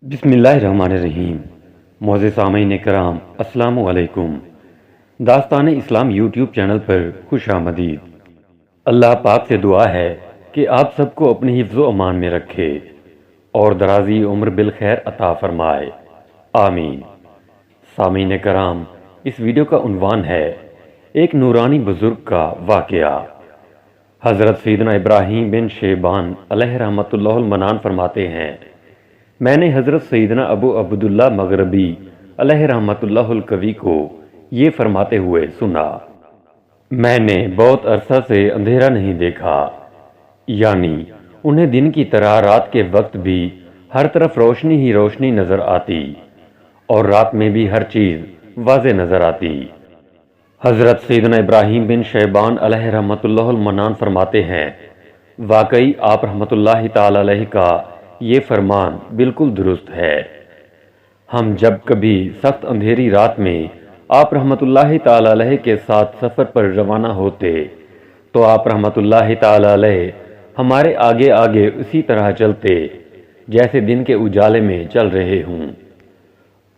بسم اللہ الرحمن الرحیم۔ معزز سامعین کرام، السلام علیکم۔ داستان اسلام یوٹیوب چینل پر خوش آمدید۔ اللہ پاک سے دعا ہے کہ آپ سب کو اپنی حفظ و امان میں رکھے اور درازی عمر بالخیر عطا فرمائے، آمین۔ سامعین کرام، اس ویڈیو کا عنوان ہے ایک نورانی بزرگ کا واقعہ۔ حضرت سیدنا ابراہیم بن شیبان علیہ رحمۃ اللہ المنان فرماتے ہیں، میں نے حضرت سیدنا ابو عبداللہ مغربی علیہ رحمۃ اللہ القوی کو یہ فرماتے ہوئے سنا، میں نے بہت عرصہ سے اندھیرا نہیں دیکھا، یعنی انہیں دن کی طرح رات کے وقت بھی ہر طرف روشنی ہی روشنی نظر آتی اور رات میں بھی ہر چیز واضح نظر آتی۔ حضرت سیدنا ابراہیم بن شیبان علیہ رحمۃ اللہ المنان فرماتے ہیں، واقعی آپ رحمۃ اللہ تعالی علیہ کا یہ فرمان بالکل درست ہے۔ ہم جب کبھی سخت اندھیری رات میں آپ رحمۃ اللہ تعالی علیہ کے ساتھ سفر پر روانہ ہوتے تو آپ رحمۃ اللہ تعالی علیہ ہمارے آگے آگے اسی طرح چلتے جیسے دن کے اجالے میں چل رہے ہوں،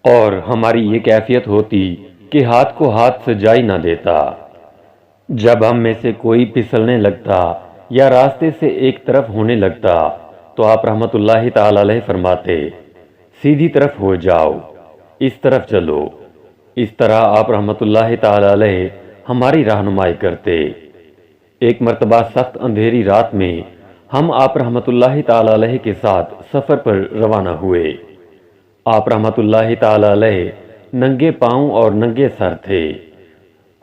اور ہماری یہ کیفیت ہوتی کہ ہاتھ کو ہاتھ سجائی نہ دیتا۔ جب ہم میں سے کوئی پھسلنے لگتا یا راستے سے ایک طرف ہونے لگتا تو آپ رحمۃ اللہ تعالی علیہ فرماتے، سیدھی طرف ہو جاؤ، اس طرف چلو۔ اس طرح آپ رحمۃ اللہ تعالی علیہ ہماری رہنمائی کرتے۔ ایک مرتبہ سخت اندھیری رات میں ہم آپ رحمۃ اللہ تعالی علیہ کے ساتھ سفر پر روانہ ہوئے۔ آپ رحمۃ اللہ تعالی علیہ ننگے پاؤں اور ننگے سر تھے۔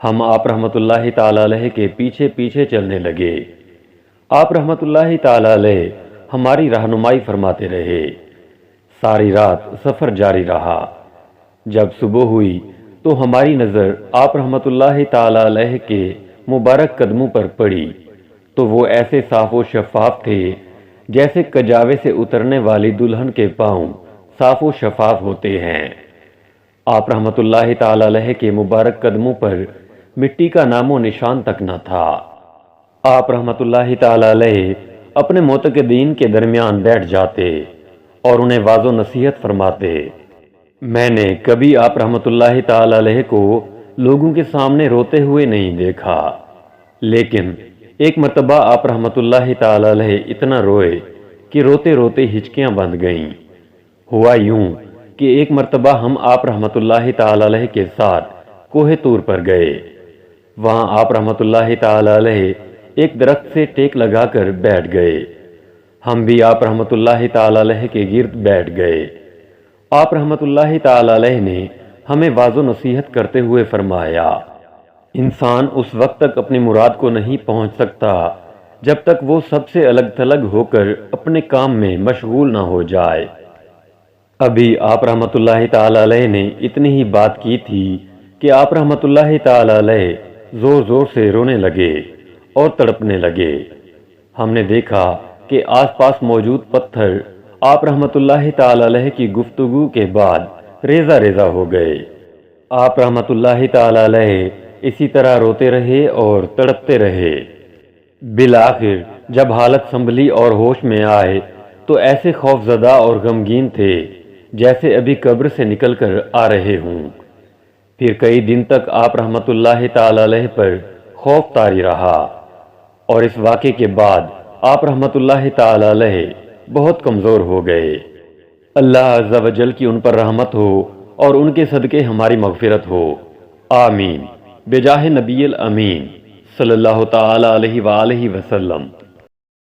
ہم آپ رحمۃ اللہ تعالی علیہ کے پیچھے پیچھے چلنے لگے۔ آپ رحمۃ اللہ تعالی علیہ ہماری رہنمائی فرماتے رہے۔ ساری رات سفر جاری رہا۔ جب صبح ہوئی تو ہماری نظر آپ رحمۃ اللہ تعالی علیہ کے مبارک قدموں پر پڑی تو وہ ایسے صاف و شفاف تھے جیسے کجاوے سے اترنے والی دلہن کے پاؤں صاف و شفاف ہوتے ہیں۔ آپ رحمۃ اللہ تعالی علیہ کے مبارک قدموں پر مٹی کا نام و نشان تک نہ تھا۔ آپ رحمۃ اللہ تعالی علیہ اپنے معتقدین کے درمیان بیٹھ جاتے اور انہیں واضح و نصیحت فرماتے۔ میں نے کبھی آپ رحمۃ اللہ تعالی علیہ کو لوگوں کے سامنے روتے ہوئے نہیں دیکھا، لیکن ایک مرتبہ آپ رحمۃ اللہ تعالی علیہ اتنا روئے کہ روتے روتے ہچکیاں بندھ گئیں۔ ہوا یوں کہ ایک مرتبہ ہم آپ رحمۃ اللہ تعالی علیہ کے ساتھ کوہ طور پر گئے۔ وہاں آپ رحمۃ اللہ تعالی علیہ ایک درخت سے ٹیک لگا کر بیٹھ گئے۔ ہم بھی آپ رحمۃ اللہ تعالی علیہ کے گرد بیٹھ گئے۔ آپ رحمۃ اللہ تعالی علیہ نے ہمیں واضح و نصیحت کرتے ہوئے فرمایا، انسان اس وقت تک اپنی مراد کو نہیں پہنچ سکتا جب تک وہ سب سے الگ تھلگ ہو کر اپنے کام میں مشغول نہ ہو جائے۔ ابھی آپ رحمۃ اللہ تعالی علیہ نے اتنی ہی بات کی تھی کہ آپ رحمۃ اللہ تعالی علیہ زور زور سے رونے لگے اور تڑپنے لگے۔ ہم نے دیکھا کہ آس پاس موجود پتھر آپ رحمۃ اللہ تعالی علیہ کی گفتگو کے بعد ریزہ ریزہ ہو گئے۔ آپ رحمۃ اللہ تعالی علیہ اسی طرح روتے رہے اور تڑپتے رہے۔ بالآخر جب حالت سنبھلی اور ہوش میں آئے تو ایسے خوف زدہ اور غمگین تھے جیسے ابھی قبر سے نکل کر آ رہے ہوں۔ پھر کئی دن تک آپ رحمۃ اللہ تعالی علیہ پر خوف طاری رہا، اور اس واقعے کے بعد آپ رحمۃ اللہ تعالی علیہ بہت کمزور ہو گئے۔ اللہ عز و جل کی ان پر رحمت ہو اور ان کے صدقے ہماری مغفرت ہو، آمین، بجاہ نبی الامین صلی اللہ تعالی علیہ وآلہ وسلم۔